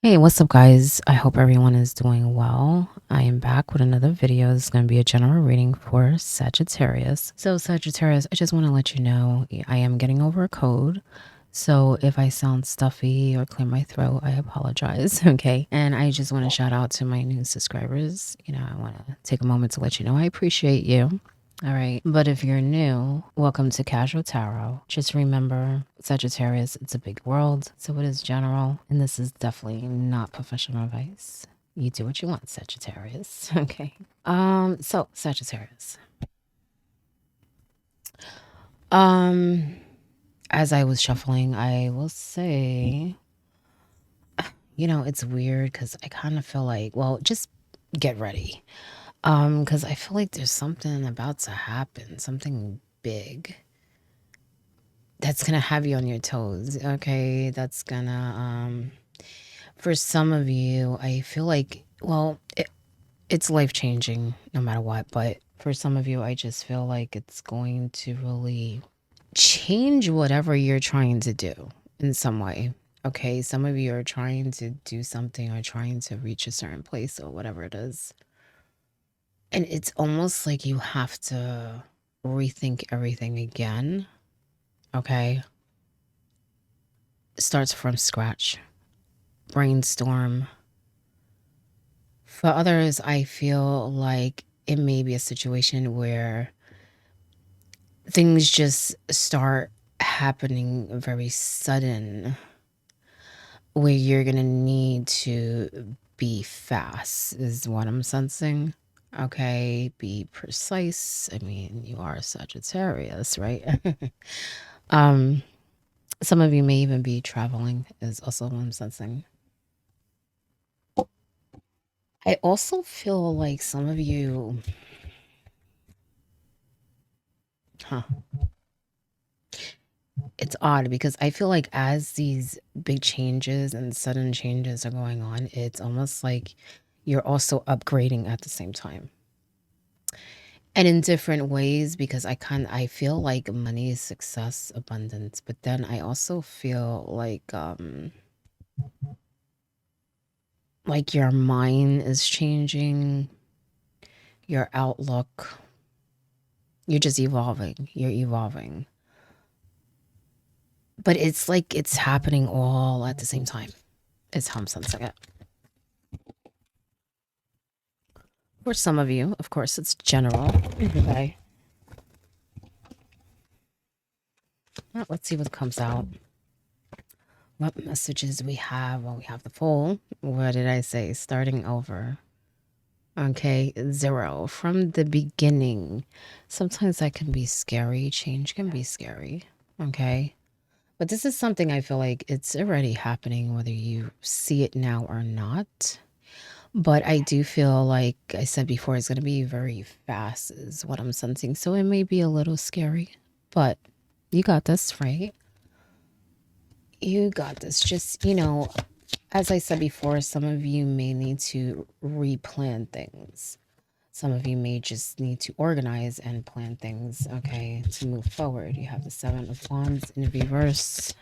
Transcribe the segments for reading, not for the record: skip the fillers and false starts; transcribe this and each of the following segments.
Hey, what's up, guys? I hope everyone is doing well. I am back with another video. This is going to be a general reading for Sagittarius. So, Sagittarius, I just want to let you know I am getting over a cold. So, if I sound stuffy or clear my throat, I apologize. Okay. And I just want to shout out to my new subscribers. I want to take a moment to let you know I appreciate you. All right. But if you're new, welcome to Casual Tarot. Just remember, Sagittarius, it's a big world, so it is general, and this is definitely not professional advice. You do what you want, Sagittarius. Okay. So Sagittarius. Um, as I was shuffling, I will say, it's weird because I kind of feel like, well, just get ready. Because I feel like there's something about to happen, something big that's gonna have you on your toes. Okay, that's gonna for some of you, I feel like, well, it's life changing no matter what, but for some of you, I just feel like it's going to really change whatever you're trying to do in some way. Okay, some of you are trying to do something or trying to reach a certain place or whatever it is, and it's almost like you have to rethink everything again. Okay, starts from scratch, brainstorm. For others, I feel like it may be a situation where things just start happening very sudden, where you're going to need to be fast, is what I'm sensing. Okay, be precise. I mean, you are a Sagittarius, right? um, some of you may even be traveling, is also what I'm sensing. I also feel like some of you, huh? It's odd because I feel like as these big changes and sudden changes are going on, it's almost like you're also upgrading at the same time. And in different ways, because I feel like money is success, abundance, but then I also feel like your mind is changing, your outlook, you're just evolving. You're evolving. But it's like it's happening all at the same time. It's how I'm sensing it. For some of you, of course, it's general. Okay. Let's see what comes out. What messages we have? Well, we have the full. What did I say? Starting over. Okay, 0 from the beginning. Sometimes that can be scary. Change can be scary. Okay. But this is something I feel like it's already happening, whether you see it now or not. But I do feel like I said before, it's going to be very fast, is what I'm sensing. So it may be a little scary, but you got this, right? You got this. Just, as I said before, some of you may need to replan things. Some of you may just need to organize and plan things, okay, to move forward. You have the 7 of Wands in reverse.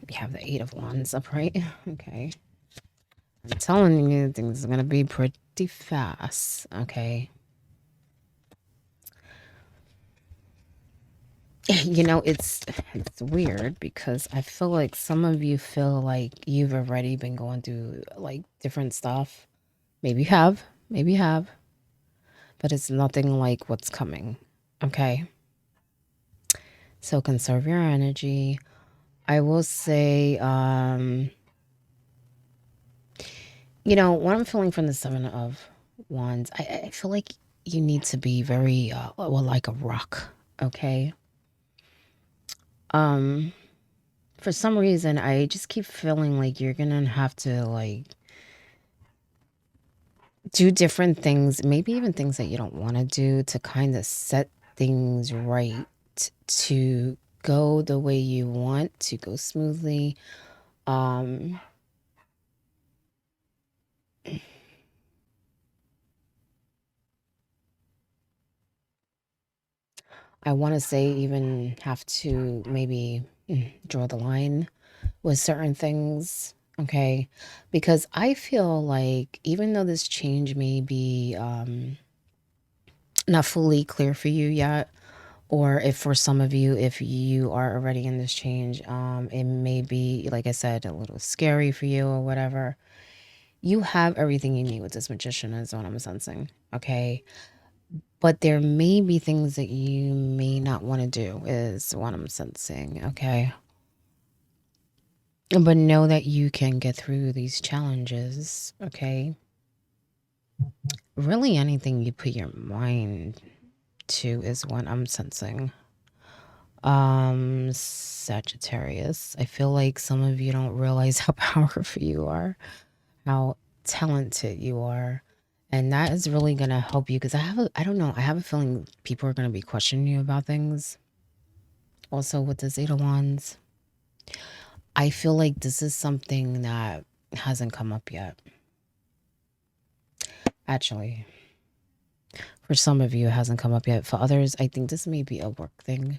You have the 8 of Wands upright. Okay. I'm telling you, things are going to be pretty fast, okay? It's weird because I feel like some of you feel like you've already been going through like different stuff. Maybe you have, but it's nothing like what's coming. Okay. So conserve your energy. I will say, what I'm feeling from the 7 of Wands, I feel like you need to be very, well, like a rock. Okay. Um, for some reason, I just keep feeling like you're gonna have to like do different things, maybe even things that you don't want to do to kind of set things right to go the way you want to go smoothly. Um, I want to say even have to maybe draw the line with certain things. Okay. Because I feel like even though this change may be not fully clear for you yet, or if for some of you, if you are already in this change, it may be, like I said, a little scary for you or whatever. You have everything you need with this magician, is what I'm sensing. Okay. But there may be things that you may not want to do, is what I'm sensing. Okay. But know that you can get through these challenges. Okay. Really, anything you put your mind to is what I'm sensing. Sagittarius. I feel like some of you don't realize how powerful you are, how talented you are. And that is really gonna help you because I don't know, I have a feeling people are gonna be questioning you about things. Also with the Zeta Wands, I feel like this is something that hasn't come up yet. Actually, for some of you, it hasn't come up yet. For others, I think this may be a work thing.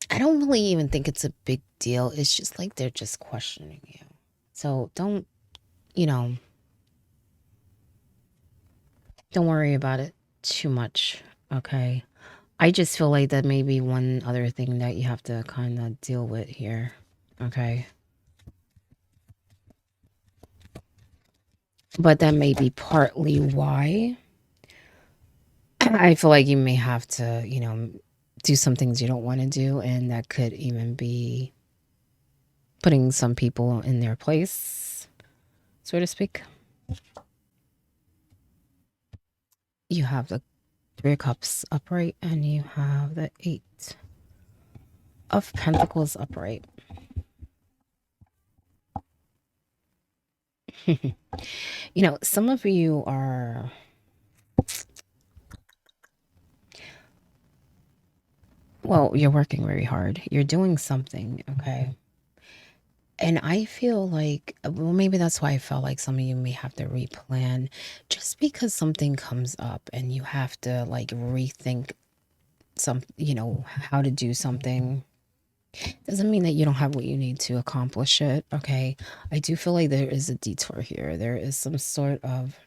I don't really even think it's a big deal. It's just like they're just questioning you. So you know, don't worry about it too much. Okay. I just feel like that may be one other thing that you have to kind of deal with here. Okay. But that may be partly why I feel like you may have to, do some things you don't want to do. And that could even be putting some people in their place, so to speak. You have the Three of Cups upright and you have the Eight of Pentacles upright. Some of you are, well, you're working very hard. You're doing something, okay? And I feel like, well, maybe that's why I felt like some of you may have to replan just because something comes up and you have to like rethink how to do something. Doesn't mean that you don't have what you need to accomplish it, okay? I do feel like there is a detour here. There is some sort of,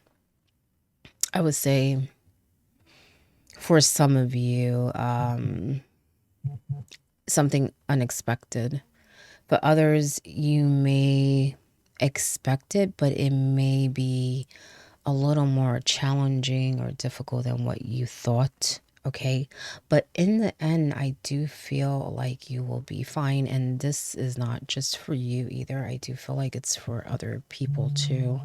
I would say, for some of you, something unexpected. For others, you may expect it, but it may be a little more challenging or difficult than what you thought. Okay. But in the end, I do feel like you will be fine. And this is not just for you either. I do feel like it's for other people too.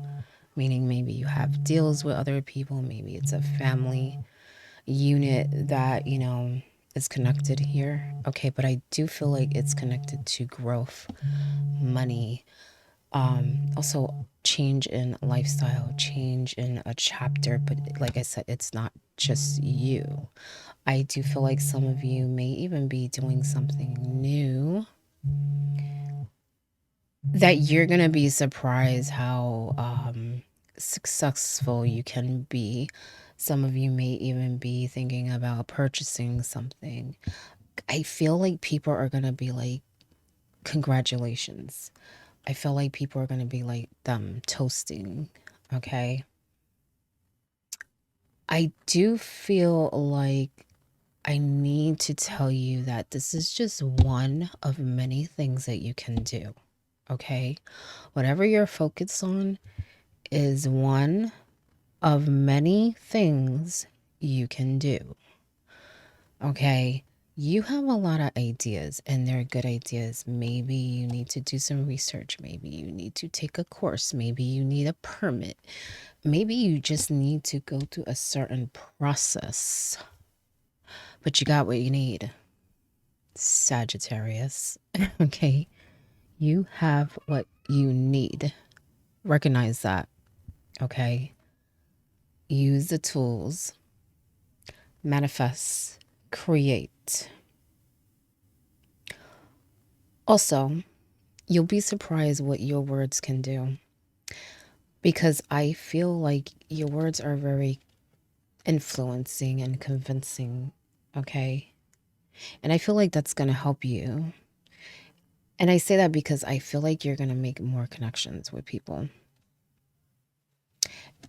Meaning maybe you have deals with other people. Maybe it's a family unit that, is connected here. Okay. But I do feel like it's connected to growth, money, also change in lifestyle, change in a chapter. But like I said, it's not just you. I do feel like some of you may even be doing something new that you're gonna be surprised how successful you can be. Some of you may even be thinking about purchasing something. I feel like people are gonna be like, congratulations. I feel like people are going to be like them toasting. Okay. I do feel like I need to tell you that this is just one of many things that you can do. Okay. Whatever you're focused on is one of many things you can do. Okay. You have a lot of ideas and they're good ideas. Maybe you need to do some research. Maybe you need to take a course. Maybe you need a permit. Maybe you just need to go through a certain process. But you got what you need, Sagittarius. Okay. You have what you need. Recognize that. Okay. Use the tools. Manifest. Create. Also, you'll be surprised what your words can do. Because I feel like your words are very influencing and convincing. Okay. And I feel like that's going to help you. And I say that because I feel like you're going to make more connections with people.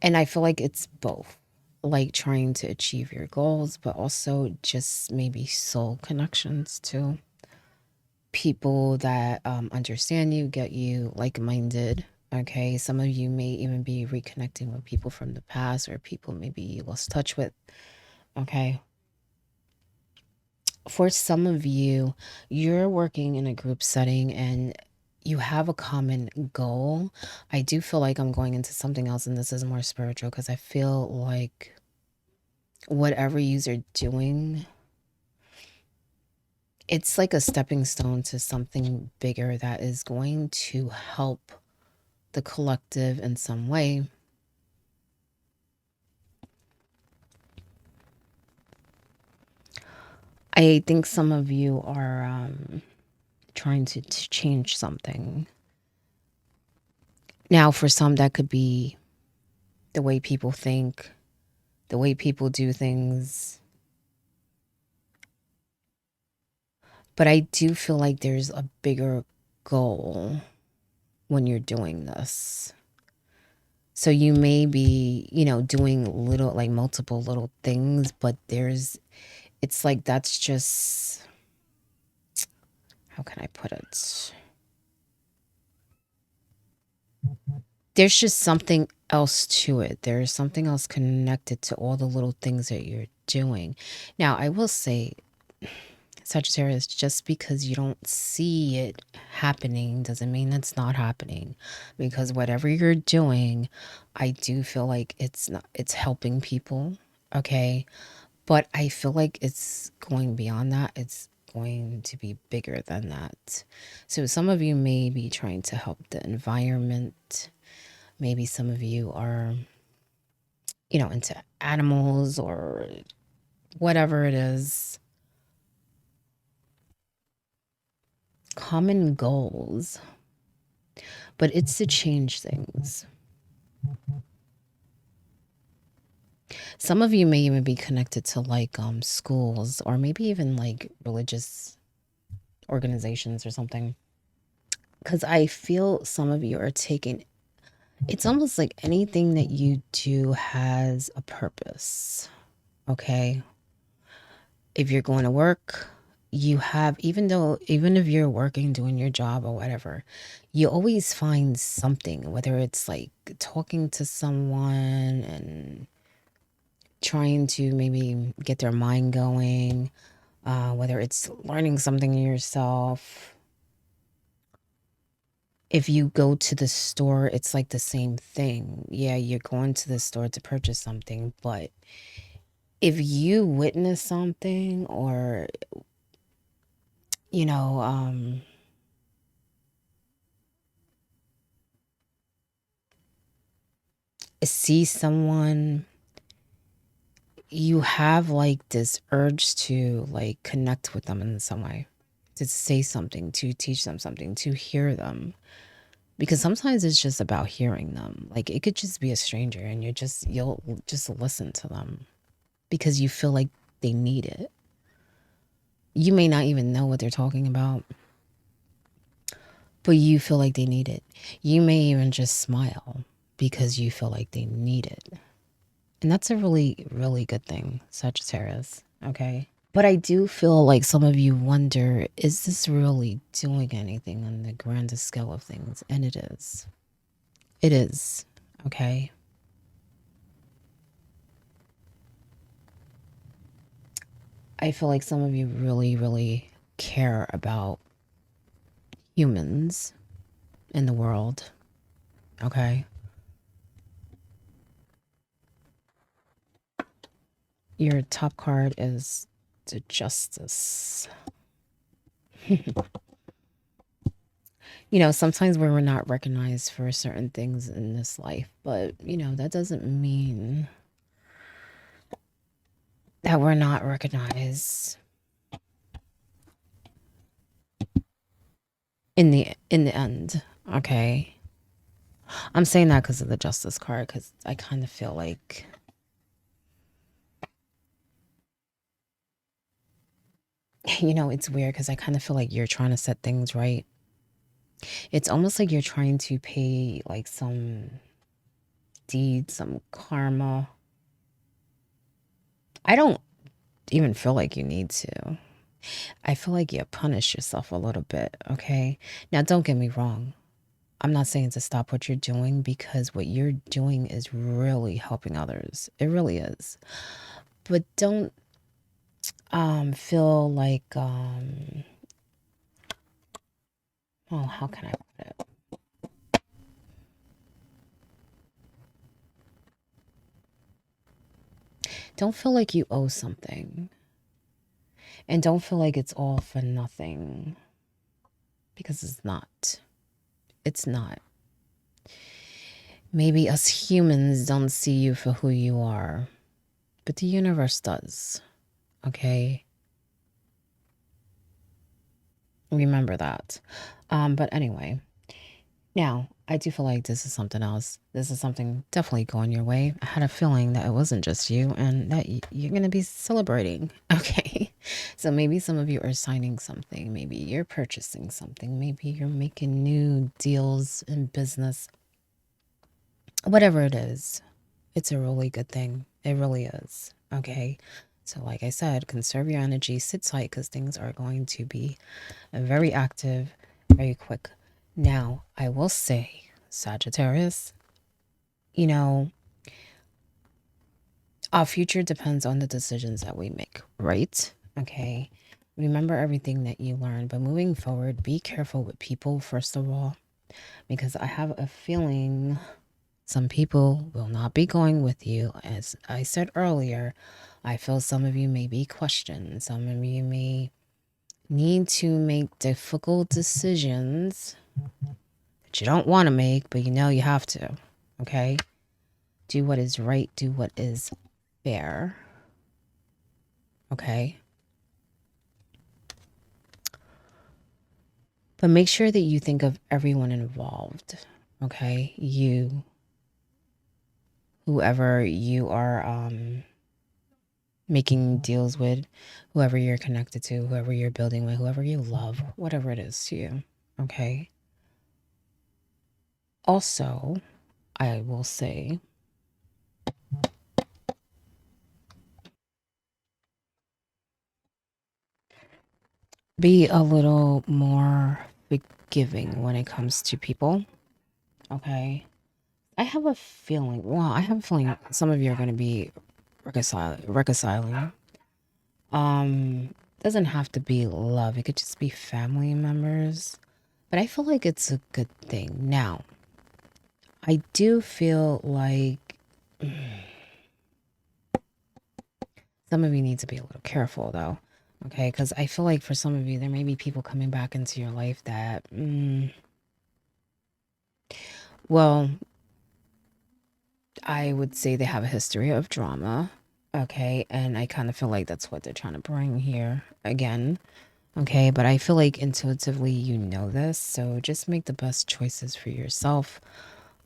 And I feel like it's both, like trying to achieve your goals, but also just maybe soul connections too. People that understand you, get you, like minded. Okay. Some of you may even be reconnecting with people from the past or people maybe you lost touch with. Okay. For some of you, you're working in a group setting and you have a common goal. I do feel like I'm going into something else, and this is more spiritual because I feel like whatever you're doing, it's like a stepping stone to something bigger that is going to help the collective in some way. I think some of you are trying to change something. Now, for some, that could be the way people think, the way people do things. But I do feel like there's a bigger goal when you're doing this. So you may be, doing little, like multiple little things, but it's like that's just, how can I put it? There's just something else to it. There's something else connected to all the little things that you're doing. Now, I will say, Sagittarius, just because you don't see it happening doesn't mean it's not happening. Because whatever you're doing, I do feel like it's helping people. Okay. But I feel like it's going beyond that. It's going to be bigger than that. So some of you may be trying to help the environment. Maybe some of you are, into animals or whatever it is. Common goals. But it's to change things. Some of you may even be connected to like schools or maybe even like religious organizations or something. Because I feel some of you are taking, it's almost like anything that you do has a purpose. Okay. If you're going to work, you have, even if you're working, doing your job or whatever, you always find something, whether it's like talking to someone and trying to maybe get their mind going, whether it's learning something yourself. If you go to the store, it's like the same thing. Yeah, you're going to the store to purchase something, but if you witness something or, you know, see someone, you have like this urge to like connect with them in some way, to say something, to teach them something, to hear them. Because sometimes it's just about hearing them. Like it could just be a stranger and you'll just listen to them because you feel like they need it. You may not even know what they're talking about, but you feel like they need it. You may even just smile because you feel like they need it. And that's a really, really good thing, Sagittarius. Okay. But I do feel like some of you wonder, is this really doing anything on the grandest scale of things? And it is. It is. Okay. I feel like some of you really, really care about humans in the world. Okay. Your top card is the Justice. Sometimes we're not recognized for certain things in this life, but, that doesn't mean that we're not recognized in the end. Okay. I'm saying that because of the Justice card, because I kind of feel like You know, it's weird because I kind of feel like you're trying to set things right. It's almost like you're trying to pay like some deed, some karma. I don't even feel like you need to. I feel like you punish yourself a little bit, okay? Now, don't get me wrong. I'm not saying to stop what you're doing because what you're doing is really helping others. It really is. But don't feel like oh, how can I put it? Don't feel like you owe something. And don't feel like it's all for nothing because it's not. It's not. Maybe us humans don't see you for who you are, but the universe does. Okay? Remember that. But anyway, now I do feel like this is something else. This is something definitely going your way. I had a feeling that it wasn't just you and that you're going to be celebrating. Okay? So maybe some of you are signing something. Maybe you're purchasing something. Maybe you're making new deals in business. Whatever it is, it's a really good thing. It really is. Okay? So like I said, conserve your energy, sit tight because things are going to be very active, very quick. Now, I will say, Sagittarius, you know, our future depends on the decisions that we make, right? Okay. Remember everything that you learned, but moving forward, be careful with people, first of all, because I have a feeling some people will not be going with you. As I said earlier, I feel some of you may be questioned, some of you may need to make difficult decisions that you don't want to make, but you know you have to. Okay? Do what is right, do what is fair. Okay? But make sure that you think of everyone involved. Okay? You, whoever you are making deals with, whoever you're connected to, whoever you're building with, whoever you love, whatever it is to you. Okay? Also, I will say, be a little more forgiving when it comes to people. Okay? I have a feeling, well, I have a feeling some of you are going to be reconciling. Doesn't have to be love. It could just be family members. But I feel like it's a good thing. Now, I do feel like some of you need to be a little careful though. Okay, because I feel like for some of you, there may be people coming back into your life that, well, I would say they have a history of drama. Okay, and I kind of feel like that's what they're trying to bring here again. Okay, but I feel like intuitively you know this, so just make the best choices for yourself.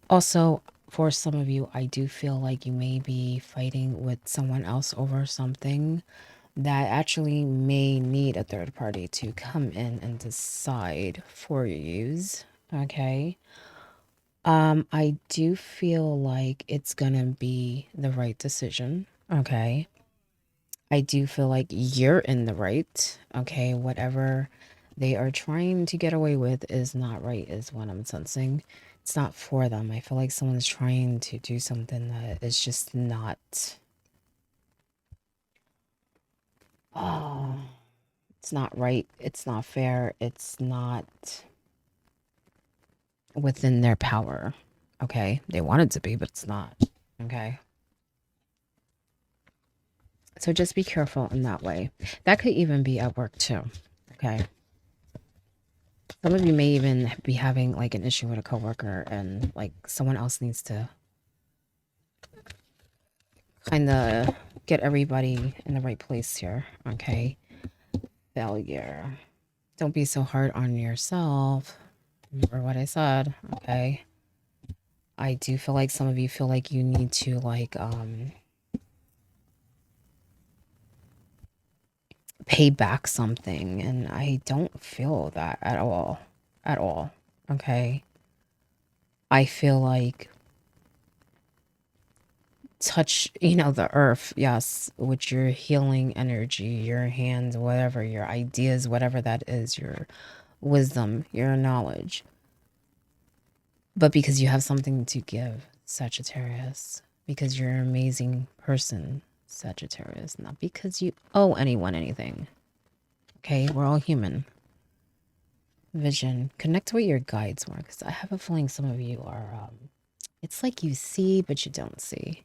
Also, for some of you, I do feel like you may be fighting with someone else over something that actually may need a third party to come in and decide for you. Okay. I do feel like it's gonna be the right decision. Okay. I do feel like you're in the right. Okay. Whatever they are trying to get away with is not right, is what I'm sensing. It's not for them. I feel like someone's trying to do something that is just not. Oh, it's not right. It's not fair. It's not within their power. Okay. They want it to be, but it's not. Okay. So just be careful in that way. That could even be at work too. Okay. Some of you may even be having like an issue with a coworker and like someone else needs to kind of get everybody in the right place here. Okay. Failure. Don't be so hard on yourself. Remember what I said. Okay. I do feel like some of you feel like you need to like pay back something. And I don't feel that at all. At all. Okay. I feel like touch, the earth, yes, with your healing energy, your hands, whatever, your ideas, whatever that is, your wisdom, your knowledge. But because you have something to give, Sagittarius, because you're an amazing person, Sagittarius, not because you owe anyone anything. Okay, we're all human. Vision, connect with your guides more, because I have a feeling some of you are, it's like you see, but you don't see.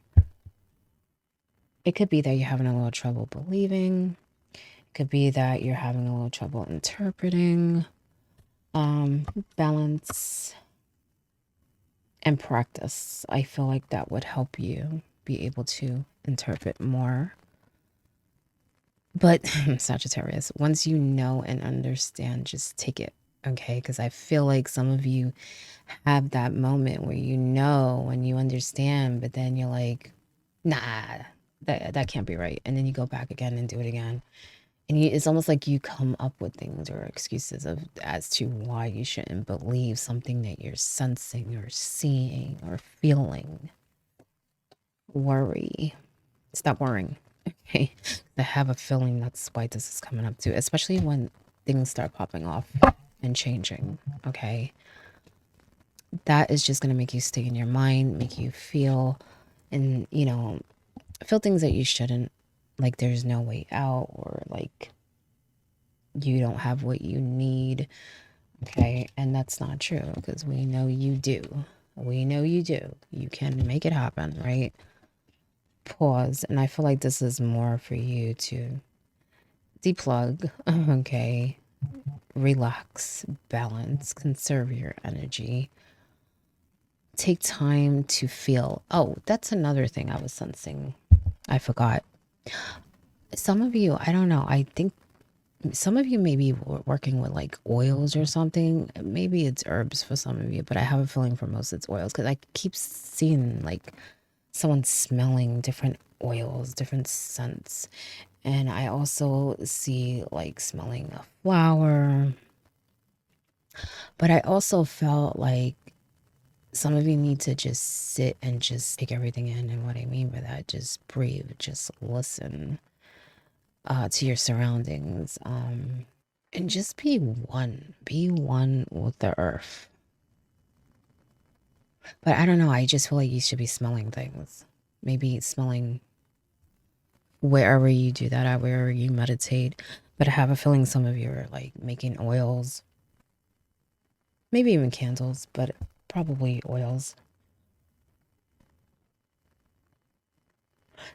It could be that you're having a little trouble believing. It could be that you're having a little trouble interpreting. Balance and practice. I feel like that would help you be able to interpret more. But Sagittarius, once you know and understand, just take it, okay? Because I feel like some of you have that moment where you know and you understand, but then you're like, nah, that can't be right. And then you go back again and do it again. And it's almost like you come up with things or excuses as to why you shouldn't believe something that you're sensing or seeing or feeling. Worry. Stop worrying. Okay. I have a feeling that's why this is coming up too, especially when things start popping off and changing. Okay. That is just going to make you stay in your mind, make you feel and, feel things that you shouldn't, like there's no way out or like you don't have what you need. Okay. And that's not true because we know you do. We know you do. You can make it happen, right? Pause. And I feel like this is more for you to deplug, okay? Relax, balance, conserve your energy. Take time to feel. Oh, that's another thing I was sensing. I forgot. Some of you, I don't know, I think some of you may be working with like oils or something. Maybe it's herbs for some of you, but I have a feeling for most it's oils because I keep seeing like someone smelling different oils, different scents. And I also see like smelling a flower. But I also felt like some of you need to just sit and just take everything in. And what I mean by that, just breathe, just listen to your surroundings. And just be one with the earth. But I don't know, I just feel like you should be smelling things. Maybe smelling wherever you do that at, wherever you meditate. But I have a feeling some of you are like making oils, maybe even candles, but probably oils.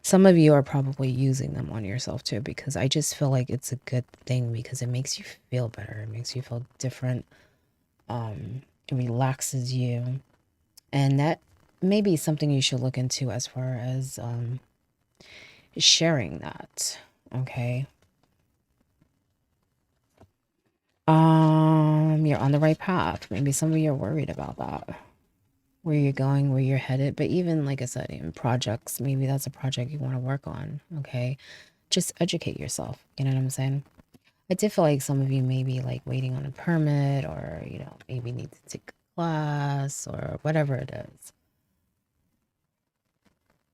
Some of you are probably using them on yourself too, because I just feel like it's a good thing because it makes you feel better. It makes you feel different. It relaxes you. And that may be something you should look into as far as sharing that. Okay. You're on the right path. Maybe some of you are worried about that. Where you're going, where you're headed. But even like I said, in projects, maybe that's a project you want to work on. Okay. Just educate yourself. You know what I'm saying? I did feel like some of you may be like waiting on a permit or, maybe need to take a class or whatever it is.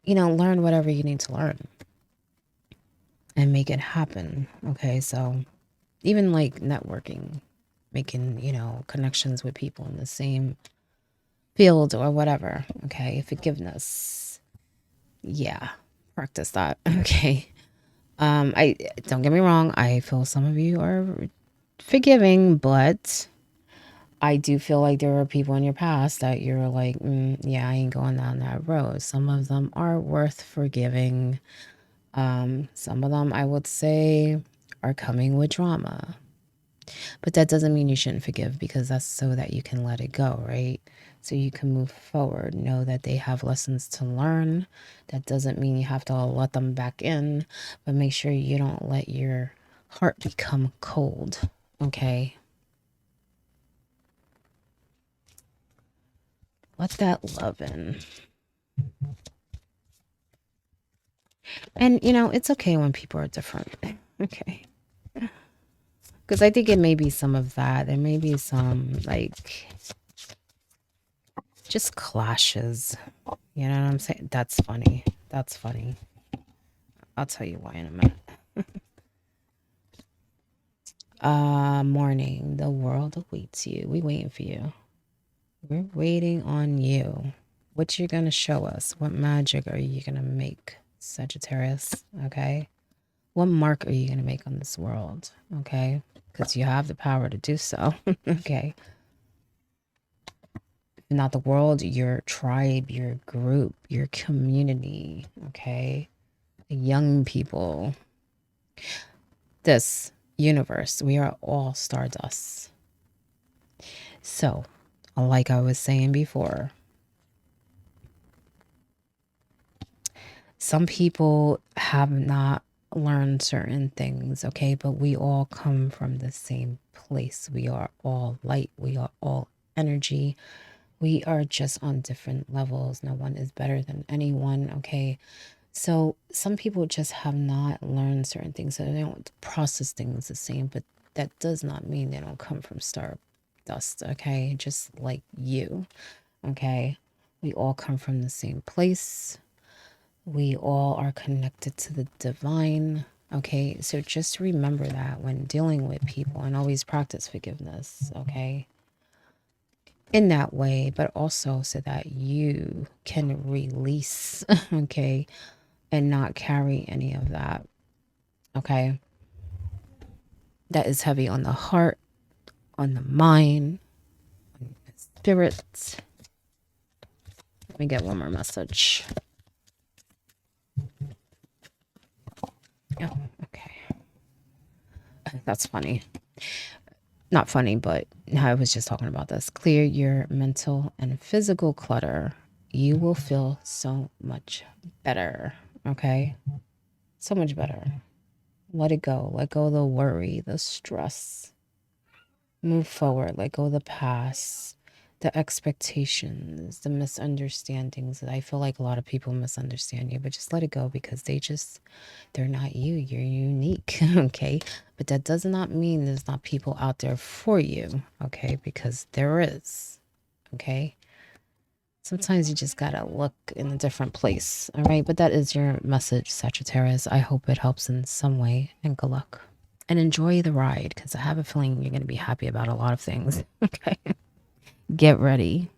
Learn whatever you need to learn and make it happen. Okay. So even like networking, making, connections with people in the same field or whatever. Okay. Forgiveness. Yeah. Practice that. Okay. I don't get me wrong. I feel some of you are forgiving, but I do feel like there are people in your past that you're like, yeah, I ain't going down that road. Some of them are worth forgiving. Some of them I would say are coming with drama. But that doesn't mean you shouldn't forgive because that's so that you can let it go, right? So you can move forward. Know that they have lessons to learn. That doesn't mean you have to let them back in, but make sure you don't let your heart become cold, okay? Let that love in. And, it's okay when people are different, okay? Because I think it may be some of that. There may be some, like, just clashes. You know what I'm saying? That's funny. That's funny. I'll tell you why in a minute. Morning. The world awaits you. We waiting for you. We're waiting on you. What you gonna show us? What magic are you gonna make, Sagittarius? Okay. What mark are you gonna make on this world? Okay. Because you have the power to do so. Okay. Not the world, your tribe, your group, your community. Okay. The young people. This universe, we are all stardust. So, like I was saying before, some people have not learned certain things, okay? But we all come from the same place. We are all light. We are all energy. We are just on different levels. No one is better than anyone, okay? So some people just have not learned certain things, so they don't process things the same, but that does not mean they don't come from star dust, okay? Just like you, okay? We all come from the same place. We all are connected to the divine, okay? So just remember that when dealing with people, and always practice forgiveness, okay? In that way, but also so that you can release, okay? And not carry any of that, okay? That is heavy on the heart, on the mind, on the spirit. Let me get one more message. Oh, okay. That's funny. Not funny, but I was just talking about this. Clear your mental and physical clutter. You will feel so much better, okay? So much better. Let it go. Let go of the worry, the stress. Move forward. Let go of the past, the expectations, the misunderstandings. I feel like a lot of people misunderstand you, but just let it go because they're not you. You're unique, okay? But that does not mean there's not people out there for you, okay? Because there is, okay? Sometimes you just gotta look in a different place, all right? But that is your message, Sagittarius. I hope it helps in some way, and good luck. And enjoy the ride, because I have a feeling you're gonna be happy about a lot of things, okay? Get ready.